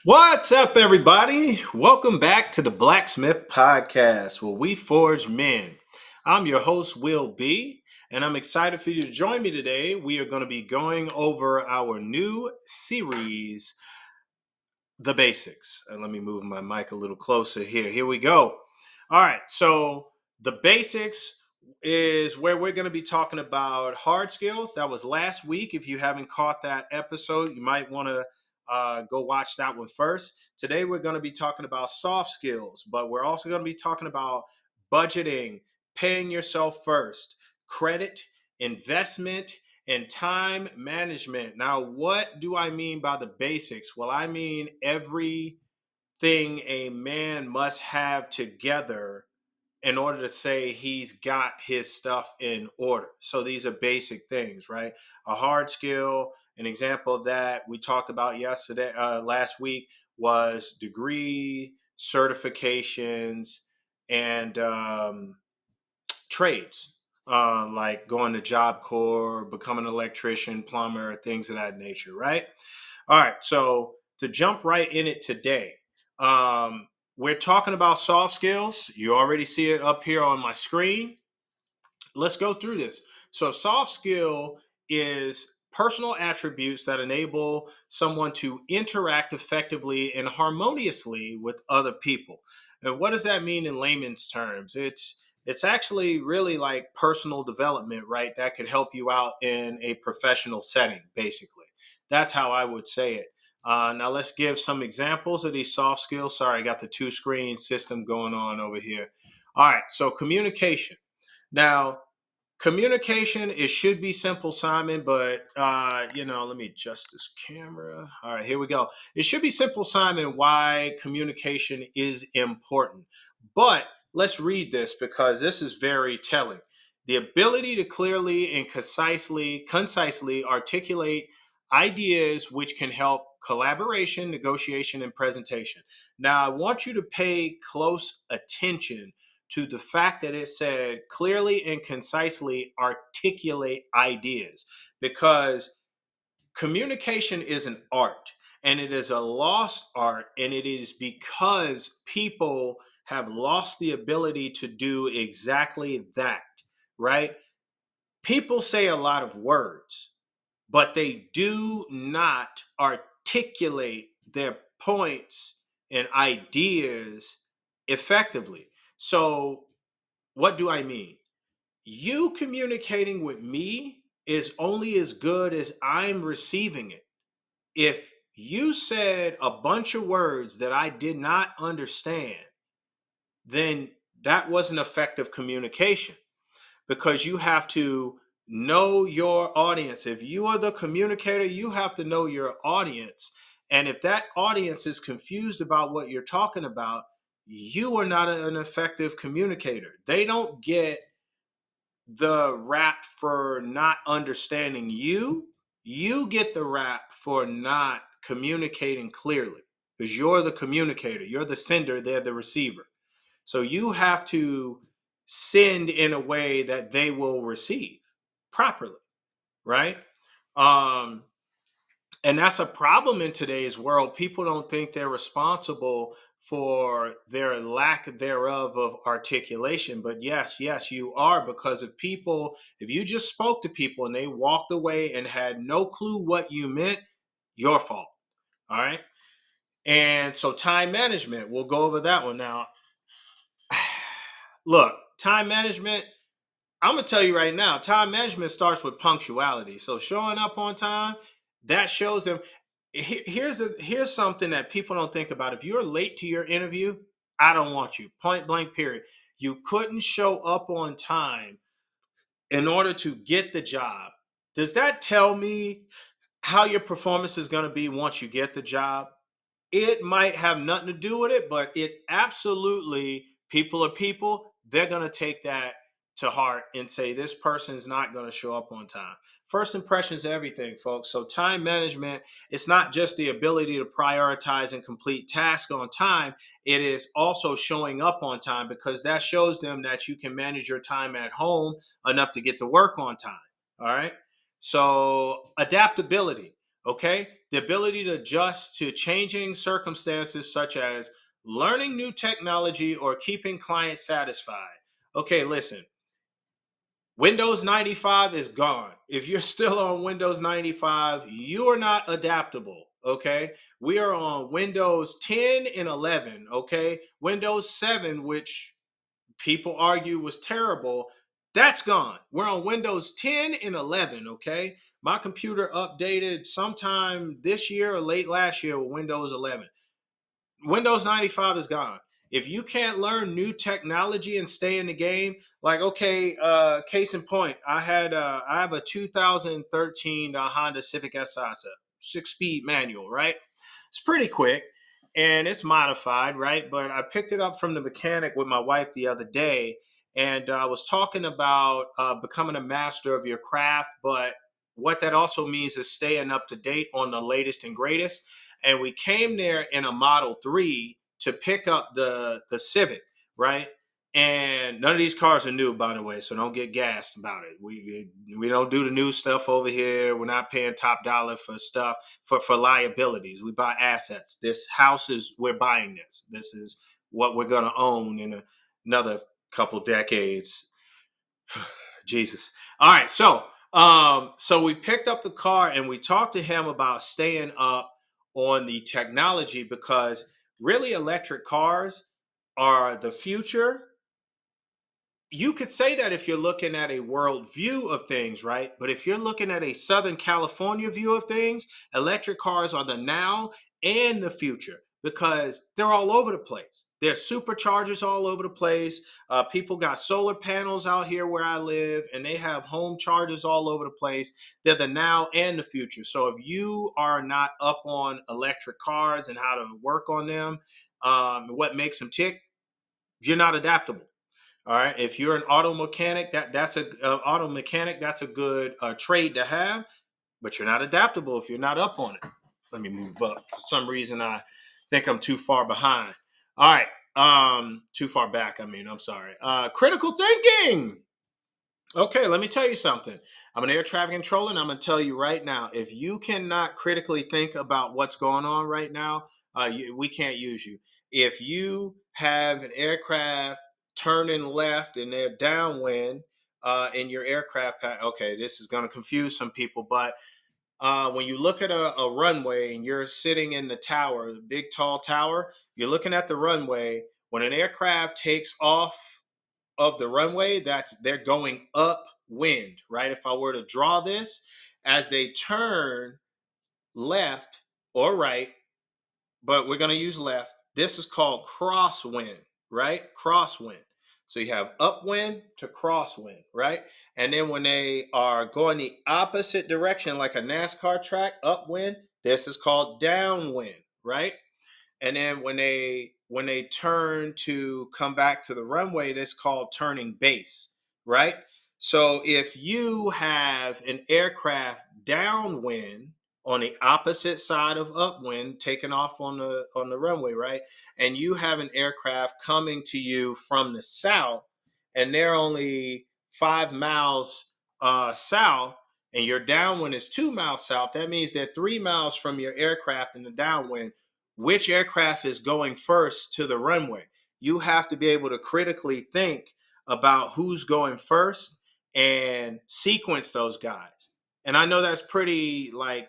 What's up, everybody? Welcome back to the Blacksmith Podcast, where we forge men. I'm your host, Will B., and I'm excited for you to join me today. We are going to be going over our new series, The Basics. And let me move my mic a little closer here. Here we go. All right, so The Basics is where we're going to be talking about hard skills. That was last week. If you haven't caught that episode, you might want to go watch that one first. Today, we're going to be talking about soft skills, but we're also going to be talking about budgeting, paying yourself first, credit, investment, and time management. Now, what do I mean by the basics? Well, I mean everything a man must have together in order to say he's got his stuff in order. So these are basic things, right? A hard skill, an example of that we talked about last week was degree, certifications, and trades, like going to Job Corps, becoming an electrician, plumber, things of that nature, right? All right, so to jump right in it today, we're talking about soft skills. You already see it up here on my screen. Let's go through this. So, a soft skill is personal attributes that enable someone to interact effectively and harmoniously with other people. And what does that mean in layman's terms? It's actually really like personal development, right? That could help you out in a professional setting, basically. That's how I would say it. Now, let's give some examples of these soft skills. Sorry, I got the two screen system going on over here. All right, so communication. Now, communication, it should be simple, Simon, but let me adjust this camera. All right, here we go. It should be simple, Simon, why communication is important. But let's read this because this is very telling. The ability to clearly and concisely articulate ideas which can help collaboration, negotiation, and presentation. Now, I want you to pay close attention to the fact that it said clearly and concisely articulate ideas, because communication is an art, and it is a lost art, and it is because people have lost the ability to do exactly that, right? People say a lot of words, but they do not articulate their points and ideas effectively. So what do I mean? You communicating with me is only as good as I'm receiving it. If you said a bunch of words that I did not understand, then that wasn't effective communication, because you have to know your audience. If you are the communicator, you have to know your audience. And if that audience is confused about what you're talking about, you are not an effective communicator. They don't get the rap for not understanding you. You get the rap for not communicating clearly, because you're the communicator, you're the sender, they're the receiver. So you have to send in a way that they will receive properly, right? Um, and that's a problem in today's world. People don't think they're responsible for their lack thereof of articulation. But yes, you are. Because if you just spoke to people and they walked away and had no clue what you meant, your fault. All right. And so, time management, we'll go over that one now. Look, time management, I'm gonna tell you right now, time management starts with punctuality. So showing up on time, that shows them. Here's something that people don't think about. If you're late to your interview, I don't want you. Point blank. Period. You couldn't show up on time in order to get the job. Does that tell me how your performance is going to be once you get the job? It might have nothing to do with it, but it absolutely, people are people. They're going to take that to heart and say, this person's not going to show up on time. First impressions are everything, folks. So, time management, it's not just the ability to prioritize and complete tasks on time. It is also showing up on time, because that shows them that you can manage your time at home enough to get to work on time. All right. So, adaptability. Okay, the ability to adjust to changing circumstances such as learning new technology or keeping clients satisfied. Okay, listen, Windows 95 is gone. If you're still on Windows 95, you are not adaptable. Okay. We are on Windows 10 and 11. Okay. Windows 7, which people argue was terrible, that's gone. We're on Windows 10 and 11. Okay. My computer updated sometime this year or late last year with Windows 11. Windows 95 is gone. If you can't learn new technology and stay in the game, like okay, case in point, I have a 2013 Honda Civic Si. It's a 6-speed manual, right? It's pretty quick and it's modified, right? But I picked it up from the mechanic with my wife the other day, and I was talking about becoming a master of your craft, but what that also means is staying up to date on the latest and greatest. And we came there in a Model 3 to pick up the Civic, right? And none of these cars are new, by the way, so don't get gassed about it. We don't do the new stuff over here. We're not paying top dollar for stuff for liabilities. We buy assets. This house is we're buying this. This is what we're gonna own in another couple decades. Jesus. All right, so we picked up the car and we talked to him about staying up on the technology because really electric cars are the future. You could say that if you're looking at a world view of things, right? But if you're looking at a Southern California view of things, electric cars are the now and the future because they're all over the place. There's superchargers all over the place. People got solar panels out here where I live, and they have home chargers all over the place. They're the now and the future. So if you are not up on electric cars and how to work on them, what makes them tick, you're not adaptable. All right. If you're an auto mechanic, that's a good trade to have, but you're not adaptable if you're not up on it. Let me move up. For some reason, I think I'm too far behind. All right. Too far back. I mean, I'm sorry. Critical thinking. Okay, let me tell you something. I'm an air traffic controller, and I'm going to tell you right now, if you cannot critically think about what's going on right now, we can't use you. If you have an aircraft turning left and they're downwind in your aircraft, okay, this is going to confuse some people, but when you look at a runway and you're sitting in the tower, the big tall tower, you're looking at the runway. When an aircraft takes off of the runway, that's they're going upwind, right? If I were to draw this as they turn left or right, but we're going to use left, this is called crosswind, right? Crosswind. So you have upwind to crosswind, right? And then when they are going the opposite direction, like a NASCAR track, upwind, this is called downwind, right? And then when they turn to come back to the runway, that's called turning base, right? So if you have an aircraft downwind on the opposite side of upwind taking off on the runway, right, and you have an aircraft coming to you from the south and they're only 5 miles south, and your downwind is 2 miles south, that means they're 3 miles from your aircraft in the downwind. Which aircraft is going first to the runway? You have to be able to critically think about who's going first and sequence those guys. And I know that's pretty like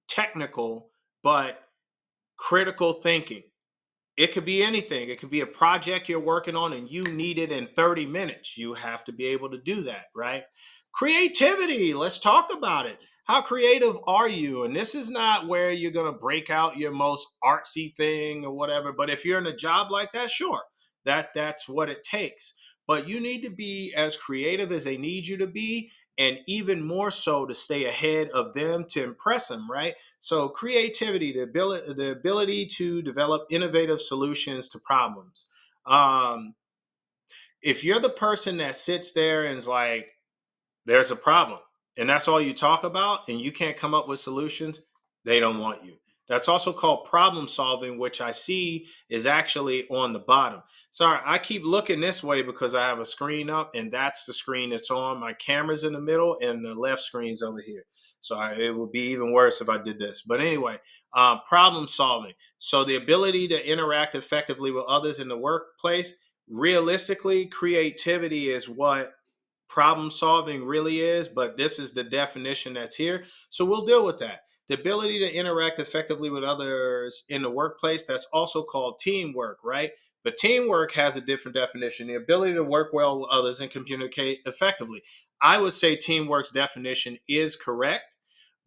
technical, but critical thinking. It could be anything. It could be a project you're working on and you need it in 30 minutes. You have to be able to do that, right? Creativity. Let's talk about it. How creative are you? And this is not where you're going to break out your most artsy thing or whatever, but if you're in a job like that, sure. That's what it takes. But you need to be as creative as they need you to be, and even more so to stay ahead of them to impress them, right? So creativity, the ability to develop innovative solutions to problems. Um, if you're the person that sits there and is like, there's a problem, and that's all you talk about, and you can't come up with solutions, they don't want you. That's also called problem solving, which I see is actually on the bottom. Sorry, I keep looking this way because I have a screen up, and that's the screen that's on. My camera's in the middle, and the left screen's over here. So it would be even worse if I did this. But anyway, problem solving. So the ability to interact effectively with others in the workplace. Realistically, creativity is what problem solving really is, but this is the definition that's here. So we'll deal with that. The ability to interact effectively with others in the workplace, that's also called teamwork, right? But teamwork has a different definition: the ability to work well with others and communicate effectively. I would say teamwork's definition is correct,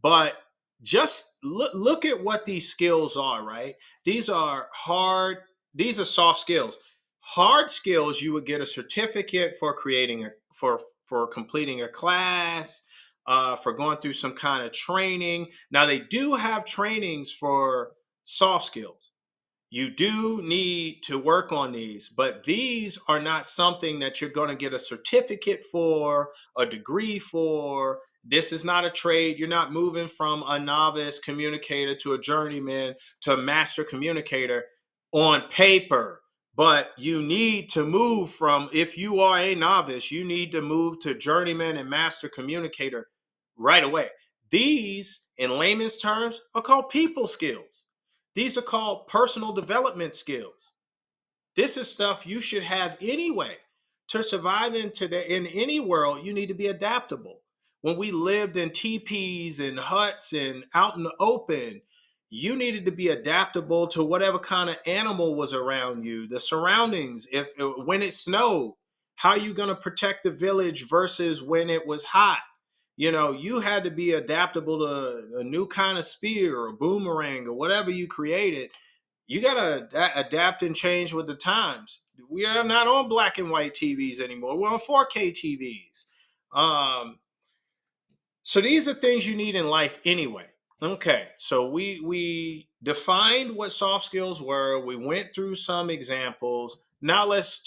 but just look at what these skills are, right? These are hard, these are soft skills. Hard skills, you would get a certificate for creating a for completing a class, for going through some kind of training. Now they do have trainings for soft skills. You do need to work on these, but these are not something that you're going to get a certificate for, a degree for. This is not a trade. You're not moving from a novice communicator to a journeyman to a master communicator on paper. But you need to move from, if you are a novice, you need to move to journeyman and master communicator right away. These, in layman's terms, are called people skills. These are called personal development skills. This is stuff you should have anyway. To survive in any world, you need to be adaptable. When we lived in teepees and huts and out in the open, you needed to be adaptable to whatever kind of animal was around you, the surroundings. If when it snowed, how are you going to protect the village versus when it was hot? You had to be adaptable to a new kind of spear or boomerang or whatever you created. You got to adapt and change with the times. We are not on black and white TVs anymore. We're on 4K TVs. So these are things you need in life anyway. Okay, so we defined what soft skills were. We went through some examples. Now let's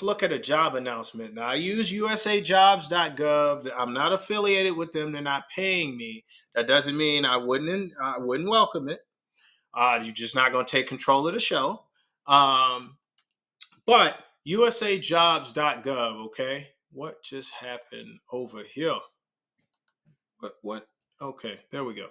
look at a job announcement. Now I use usajobs.gov. I'm not affiliated with them. They're not paying me. That doesn't mean I wouldn't welcome it. You're just not going to take control of the show. But usajobs.gov, okay? What just happened over here? What? Okay, there we go.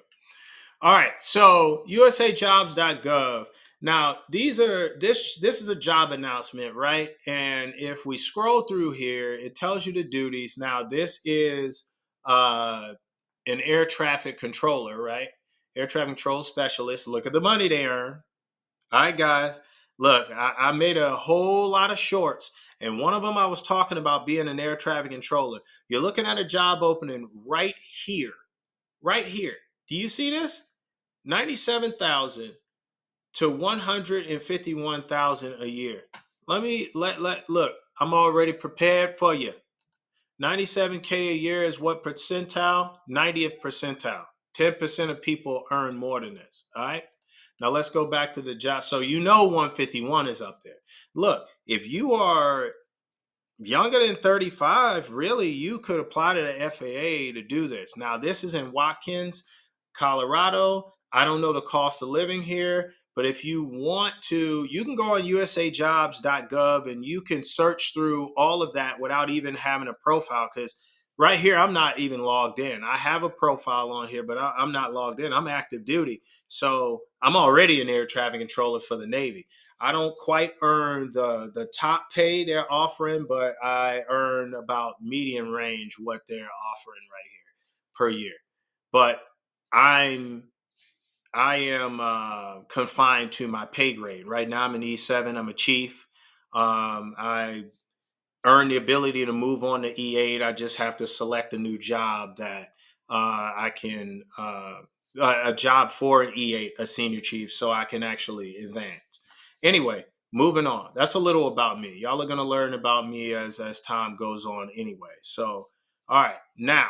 All right, so usajobs.gov. Now, this is a job announcement, right? And if we scroll through here, it tells you the duties. Now, this is an air traffic controller, right? Air traffic control specialist. Look at the money they earn. All right, guys. Look, I made a whole lot of shorts, and one of them I was talking about being an air traffic controller. You're looking at a job opening right here. Right here. Do you see this? 97,000 to 151,000 a year. Look, I'm already prepared for you. 97K a year is what percentile? 90th percentile. 10% of people earn more than this. All right. Now let's go back to the job. So 151 is up there. Look, if you are younger than 35, really, you could apply to the FAA to do this. Now, this is in Watkins, Colorado. I don't know the cost of living here, but if you want to, you can go on usajobs.gov and you can search through all of that without even having a profile. Because right here, I'm not even logged in. I have a profile on here, but I'm not logged in. I'm active duty. So I'm already an air traffic controller for the Navy. I don't quite earn the top pay they're offering, but I earn about median range what they're offering right here per year. But I'm I am confined to my pay grade. Right now, I'm an E7. I'm a chief. I earn the ability to move on to E8. I just have to select a new job that I can a job for an E8, a senior chief, so I can actually advance. Anyway, moving on. That's a little about me. Y'all are gonna learn about me as time goes on. Anyway, so all right, now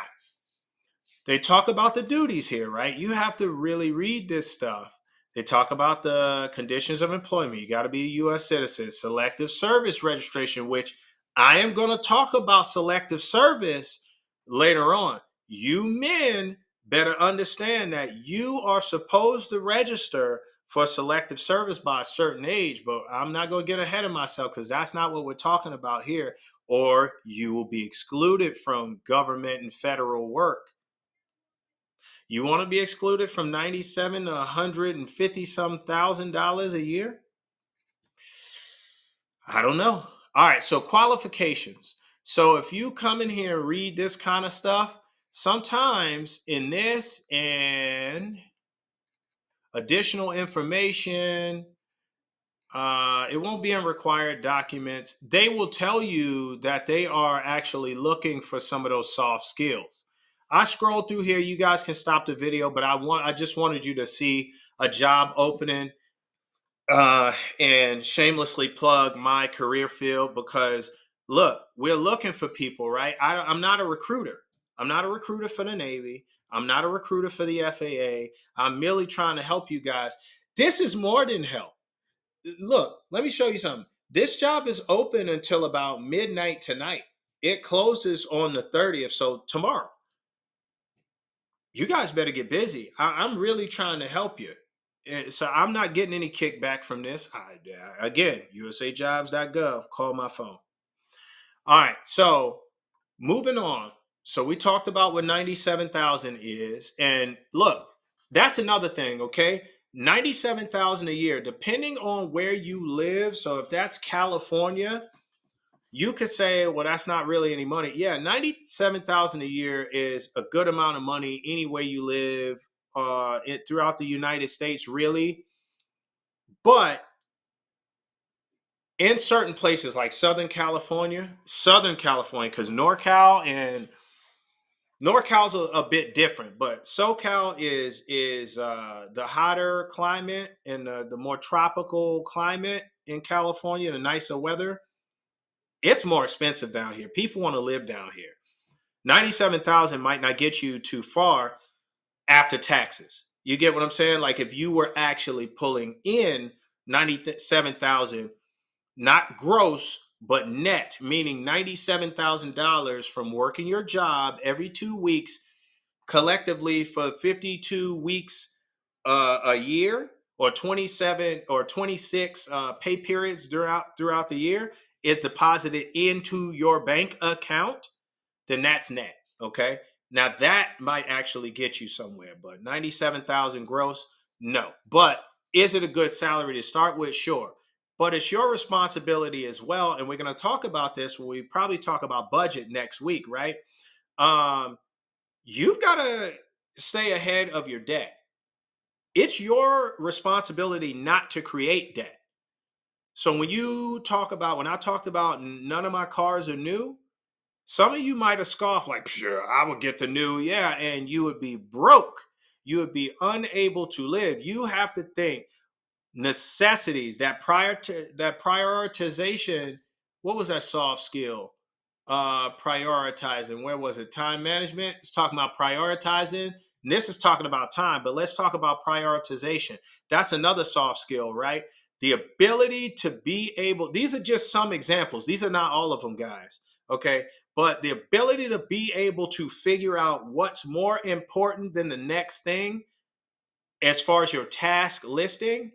they talk about the duties here, right? You have to really read this stuff. They talk about the conditions of employment. You got to be a U.S. citizen, selective service registration, which I am going to talk about selective service later on. You men better understand that you are supposed to register for selective service by a certain age, but I'm not going to get ahead of myself because that's not what we're talking about here. Or you will be excluded from government and federal work. You want to be excluded from 97 to 150 some $1,000 a year? I don't know. All right, so qualifications. So if you come in here and read this kind of stuff, sometimes in this and additional information, it won't be in required documents. They will tell you that they are actually looking for some of those soft skills. I scrolled through here. You guys can stop the video, but I just wanted you to see a job opening and shamelessly plug my career field because look, we're looking for people, right? I'm not a recruiter. I'm not a recruiter for the Navy. I'm not a recruiter for the FAA. I'm merely trying to help you guys. This is more than help. Look, let me show you something. This job is open until about midnight tonight. It closes on the 30th, so tomorrow. You guys better get busy. I'm really trying to help you. So I'm not getting any kickback from this. Again, usajobs.gov, call my phone. All right, so moving on. So we talked about what 97,000 is. And look, that's another thing, okay? 97,000 a year, depending on where you live. So if that's California, you could say, well, that's not really any money. Yeah, 97,000 a year is a good amount of money anywhere you live throughout the United States, really. But in certain places like Southern California, because NorCal's a bit different, but SoCal is the hotter climate and the more tropical climate in California, the nicer weather. It's more expensive down here. People want to live down here. 97,000 might not get you too far after taxes. You get what I'm saying? Like if you were actually pulling in 97,000, not gross, but net, meaning $97,000 from working your job every 2 weeks, collectively for 52 weeks a year, or 27 or 26 pay periods throughout the year, is deposited into your bank account, then that's net. Okay. Now that might actually get you somewhere, but 97,000 gross, no. But is it a good salary to start with? Sure. But it's your responsibility as well. And we're going to talk about this when we probably talk about budget next week, right? Um, you've got to stay ahead of your debt. It's your responsibility not to create debt. So when I talked about none of my cars are new, some of you might have scoffed, like, sure, I would get the new, yeah, and you would be broke. You would be unable to live. You have to think necessities, that prioritization. What was that soft skill? Prioritizing. Where was it? Time management. It's talking about prioritizing. And this is talking about time, but let's talk about prioritization. That's another soft skill, right? The ability to be able, these are just some examples. These are not all of them, guys. Okay. But the ability to be able to figure out what's more important than the next thing as far as your task listing,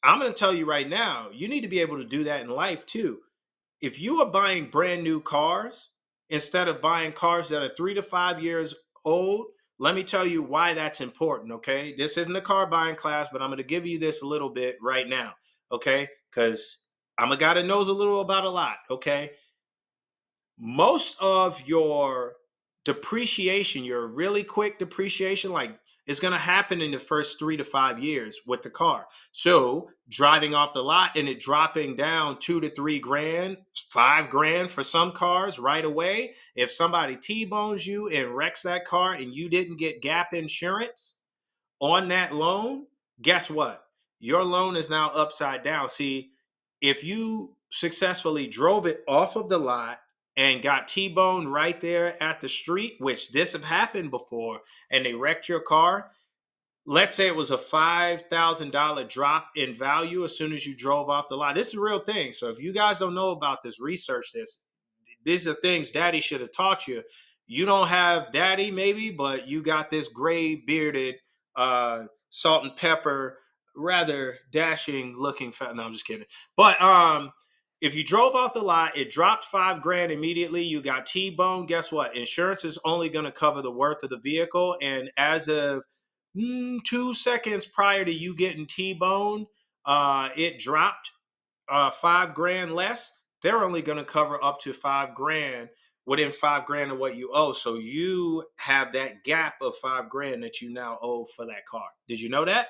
I'm going to tell you right now, you need to be able to do that in life too. If you are buying brand new cars instead of buying cars that are 3 to 5 years old, let me tell you why that's important. Okay. This isn't a car buying class, but I'm going to give you this a little bit right now. Okay. Because I'm a guy that knows a little about a lot. Okay. Most of your depreciation, your really quick depreciation, like is going to happen in the first 3 to 5 years with the car. So driving off the lot and it dropping down 2 to 3 grand, 5 grand for some cars right away. If somebody T-bones you and wrecks that car and you didn't get gap insurance on that loan, guess what? Your loan is now upside down. See, if you successfully drove it off of the lot and got T-boned right there at the street, which this have happened before, and they wrecked your car, let's say it was a $5,000 drop in value as soon as you drove off the lot. This is a real thing. So if you guys don't know about this, research this. These are things daddy should have taught you. You don't have daddy, maybe, but you got this gray bearded, salt and pepper, rather dashing looking fat. No, I'm just kidding. But if you drove off the lot, it dropped 5 grand immediately. You got T-bone. Guess what? Insurance is only going to cover the worth of the vehicle. And as of 2 seconds prior to you getting T-bone, it dropped 5 grand less. They're only going to cover up to 5 grand within 5 grand of what you owe. So you have that gap of 5 grand that you now owe for that car. Did you know that?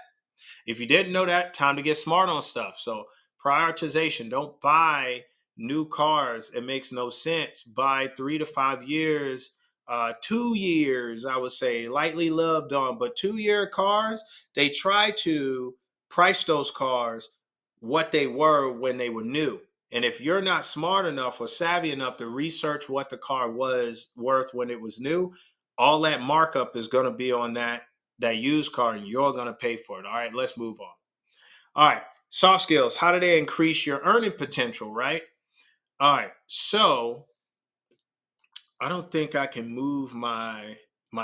If you didn't know that, time to get smart on stuff. So prioritization, don't buy new cars. It makes no sense. Buy 3 to 5 years, 2 years, I would say, lightly loved on, but 2 year cars, they try to price those cars what they were when they were new. And if you're not smart enough or savvy enough to research what the car was worth when it was new, all that markup is going to be on that used car, and you're going to pay for it. All right, let's move on. All right, soft skills. How do they increase your earning potential, right? All right, so I don't think I can move my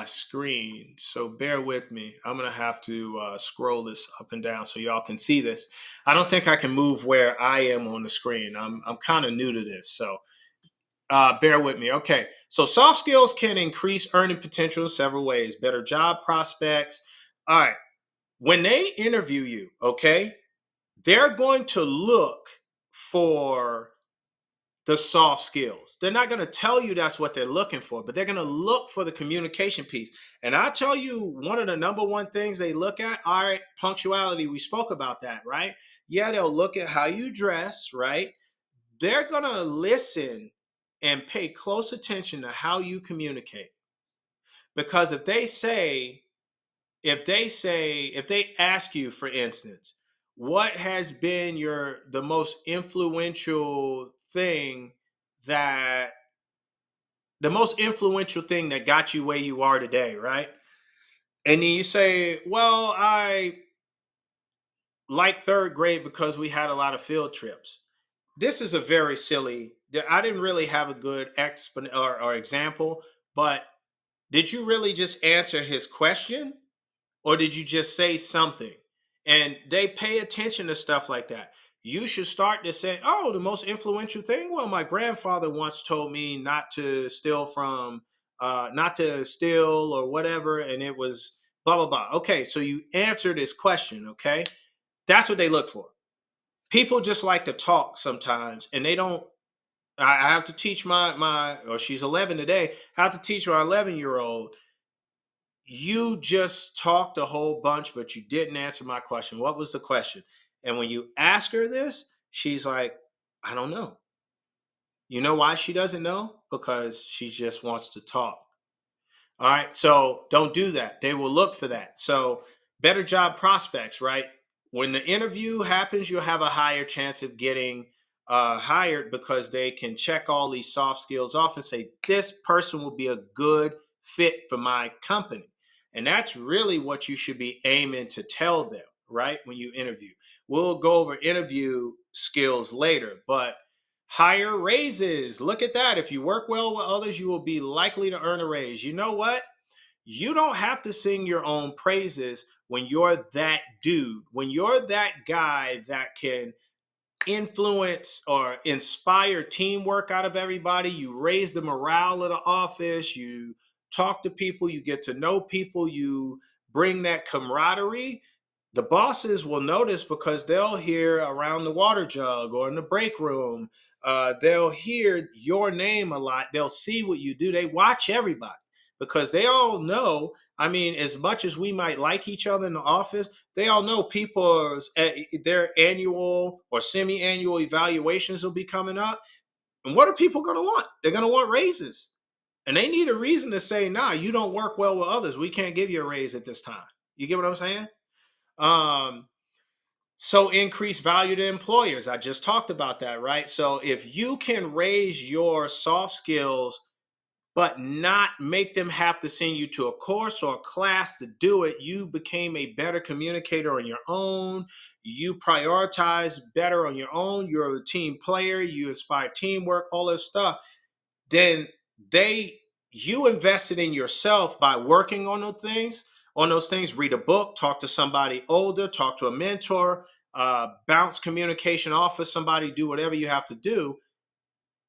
screen, so bear with me. I'm gonna have to scroll this up and down so y'all can see this. I don't think I can move where I am on the screen. I'm kind of new to this, so bear with me. Okay, so soft skills can increase earning potential in several ways. Better job prospects. All right, when they interview you, okay, they're going to look for the soft skills. They're not going to tell you that's what they're looking for, but they're going to look for the communication piece. And I'll tell you, one of the number one things they look at, all right, punctuality. We spoke about that, right? Yeah, they'll look at how you dress, right? They're going to listen and pay close attention to how you communicate. Because if they ask you, for instance, what has been the most influential thing that got you where you are today, right? And then you say, well, I like third grade because we had a lot of field trips. This is a very silly, I didn't really have a good or example, but did you really just answer his question? Or did you just say something? And they pay attention to stuff like that. You should start to say, oh, the most influential thing. Well, my grandfather once told me not to steal or whatever. And it was blah, blah, blah. Okay. So you answer this question. Okay. That's what they look for. People just like to talk sometimes, and they don't. I have to teach or she's 11 today. I have to teach my 11-year-old, you just talked a whole bunch, but you didn't answer my question. What was the question? And when you ask her this, she's like, I don't know. You know why she doesn't know? Because she just wants to talk. All right. So don't do that. They will look for that. So better job prospects, right? When the interview happens, you'll have a higher chance of getting hired because they can check all these soft skills off and say, this person will be a good fit for my company. And that's really what you should be aiming to tell them, right? When you interview. We'll go over interview skills later, but higher raises. Look at that. If you work well with others, you will be likely to earn a raise. You know what? You don't have to sing your own praises when you're that dude, when you're that guy that can influence or inspire teamwork out of everybody. You raise the morale of the office, you talk to people, you get to know people, you bring that camaraderie. The bosses will notice because they'll hear around the water jug or in the break room. They'll hear your name a lot. They'll see what you do. They watch everybody because they all know. I mean, as much as we might like each other in the office, they all know people's their annual or semi-annual evaluations will be coming up. And what are people going to want? They're going to want raises. And they need a reason to say, nah, you don't work well with others. We can't give you a raise at this time. You get what I'm saying? Um, so increase value to employers. I just talked about that, right? So if you can raise your soft skills but not make them have to send you to a course or a class to do it. You became a better communicator on your own. You prioritize better on your own. You're a team player. You inspire teamwork, all this stuff. Then they you invested in yourself by working on those things, read a book, talk to somebody older, talk to a mentor, bounce communication off of somebody, do whatever you have to do,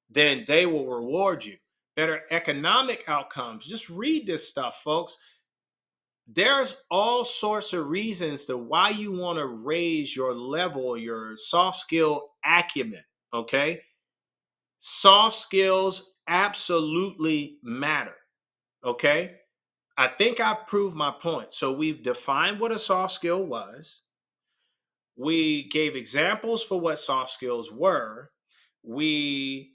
then they will reward you. Better economic outcomes. Just read this stuff, folks. There's all sorts of reasons to why you want to raise your level, your soft skill acumen. Okay. Soft skills absolutely matter. Okay. I think I've proved my point. So we've defined what a soft skill was. We gave examples for what soft skills were. We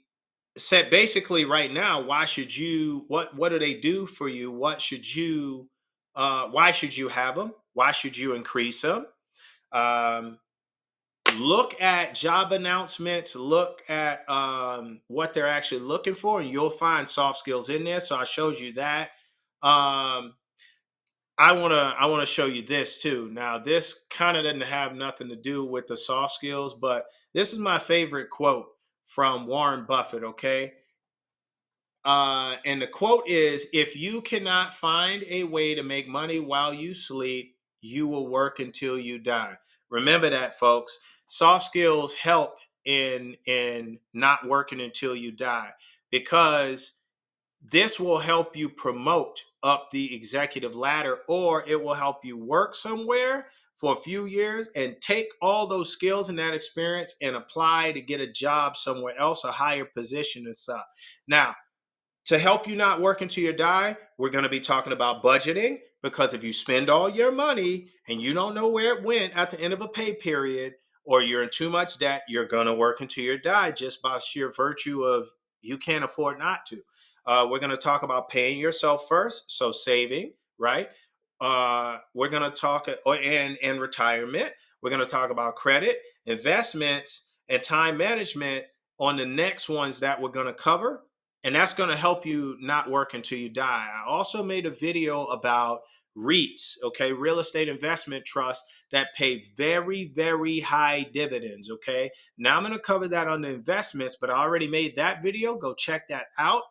said basically right now, why should you, what do they do for you? What should you, why should you have them? Why should you increase them? Um, Look at job announcements, look at what they're actually looking for, and you'll find soft skills in there. So I showed you that. Um, I wanna show you this too. Now, this kind of doesn't have nothing to do with the soft skills, but this is my favorite quote from Warren Buffett. Okay, and the quote is, "If you cannot find a way to make money while you sleep, you will work until you die." Remember that, folks. Soft skills help in not working until you die, because this will help you promote up the executive ladder, or it will help you work somewhere for a few years and take all those skills and that experience and apply to get a job somewhere else, a higher position and stuff. Now, to help you not work until you die, we're going to be talking about budgeting, because if you spend all your money and you don't know where it went at the end of a pay period, or you're in too much debt, you're going to work until you die just by sheer virtue of you can't afford not to. We're going to talk about paying yourself first, so saving, right? We're going to talk and retirement. We're going to talk about credit, investments, and time management on the next ones that we're going to cover, and that's going to help you not work until you die. I also made a video about REITs, okay, real estate investment trusts that pay very, very high dividends. Okay, now I'm going to cover that on the investments, but I already made that video. Go check that out.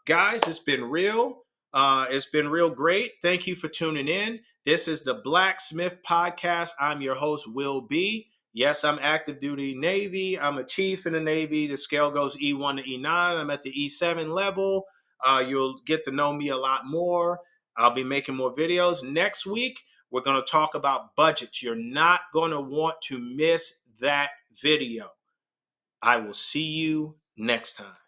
Guys, it's been real. It's been real great. Thank you for tuning in. This is the Blacksmith Podcast. I'm your host, Will B. Yes, I'm active duty Navy. I'm a chief in the Navy. The scale goes E1 to E9. I'm at the E7 level. You'll get to know me a lot more. I'll be making more videos. Next week, we're going to talk about budgets. You're not going to want to miss that video. I will see you next time.